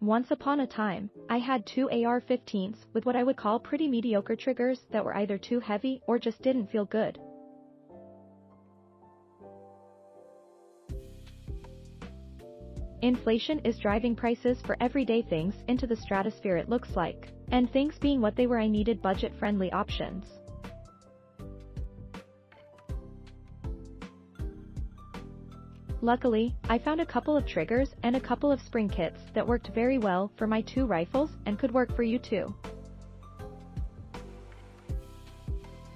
Once upon a time, I had two AR-15s with what I would call pretty mediocre triggers that were either too heavy or just didn't feel good. Inflation is driving prices for everyday things into the stratosphere, it looks like, and things being what they were, I needed budget-friendly options. Luckily, I found a couple of triggers and a couple of spring kits that worked very well for my two rifles and could work for you too.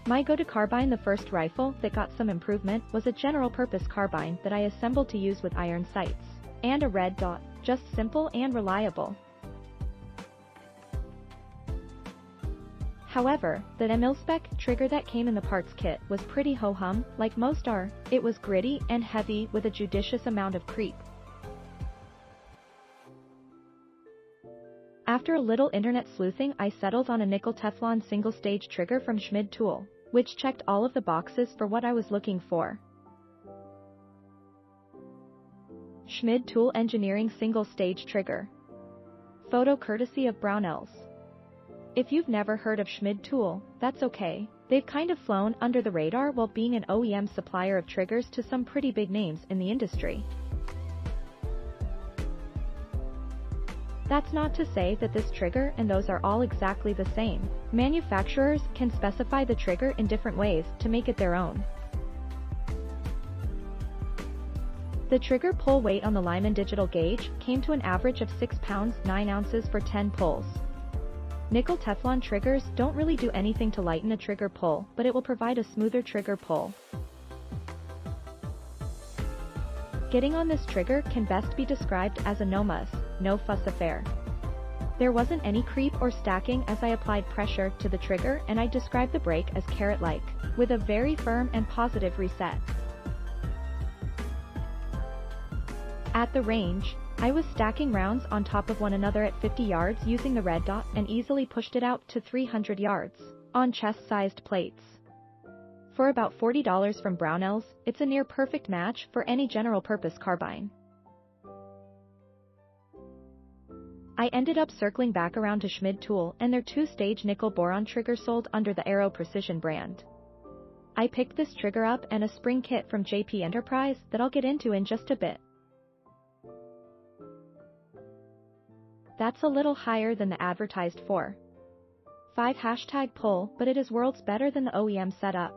My go-to carbine, the first rifle that got some improvement, was a general-purpose carbine that I assembled to use with iron sights and a red dot, just simple and reliable. However, the mil-spec trigger that came in the parts kit was pretty ho-hum, like most are. It was gritty and heavy with a judicious amount of creep. After a little internet sleuthing, I settled on a nickel Teflon single-stage trigger from Schmid tool, which checked all of the boxes for what I was looking for. Schmid tool engineering single-stage trigger. Photo courtesy of Brownells. If you've never heard of Schmid tool, that's okay. They've kind of flown under the radar while being an OEM supplier of triggers to some pretty big names in the industry. That's not to say that this trigger and those are all exactly the same. Manufacturers can specify the trigger in different ways to make it their own. The trigger pull weight on the Lyman digital gauge came to an average of 6 pounds 9 ounces for 10 pulls. Nickel Teflon triggers don't really do anything to lighten a trigger pull, but it will provide a smoother trigger pull. Getting on this trigger can best be described as a no-muss, no-fuss affair. There wasn't any creep or stacking as I applied pressure to the trigger, and I describe the break as carrot-like, with a very firm and positive reset. At the range, I was stacking rounds on top of one another at 50 yards using the red dot and easily pushed it out to 300 yards on chest-sized plates. For about $40 from Brownells, it's a near-perfect match for any general-purpose carbine. I ended up circling back around to Schmid tool and their two-stage nickel boron trigger sold under the Aero Precision brand. I picked this trigger up and a spring kit from JP Enterprise that I'll get into in just a bit. That's a little higher than the advertised 4.5 pull, but it is worlds better than the OEM setup.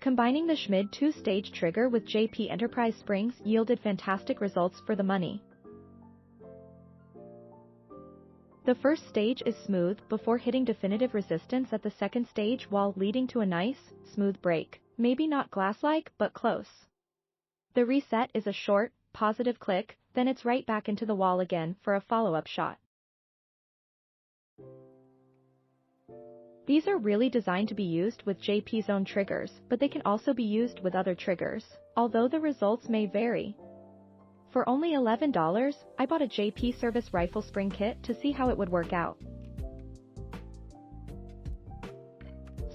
Combining the Schmid two-stage trigger with JP Enterprise springs yielded fantastic results for the money. The first stage is smooth before hitting definitive resistance at the second stage while leading to a nice, smooth break, maybe not glass-like but close. The reset is a short, positive click, then it's right back into the wall again for a follow-up shot. These are really designed to be used with JP's own triggers, but they can also be used with other triggers, although the results may vary. For only $11, I bought a JP service rifle spring kit to see how it would work out.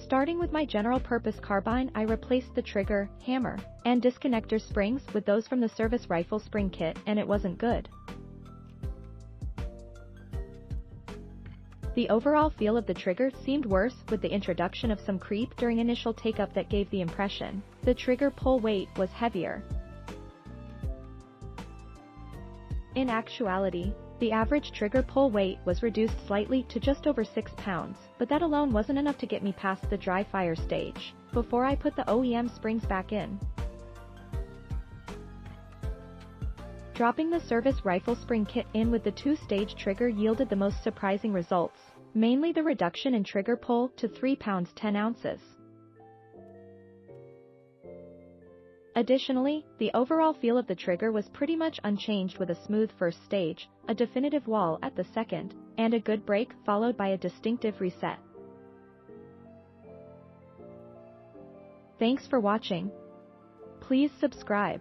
Starting with my general-purpose carbine, I replaced the trigger, hammer, and disconnector springs with those from the service rifle spring kit, and it wasn't good. The overall feel of the trigger seemed worse with the introduction of some creep during initial take-up that gave the impression the trigger pull weight was heavier. In actuality, the average trigger pull weight was reduced slightly to just over 6 pounds, but that alone wasn't enough to get me past the dry fire stage, before I put the OEM springs back in. Dropping the service rifle spring kit in with the two-stage trigger yielded the most surprising results, mainly the reduction in trigger pull to 3 pounds 10 ounces. Additionally, the overall feel of the trigger was pretty much unchanged with a smooth first stage, a definitive wall at the second, and a good break followed by a distinctive reset. Thanks for watching. Please subscribe.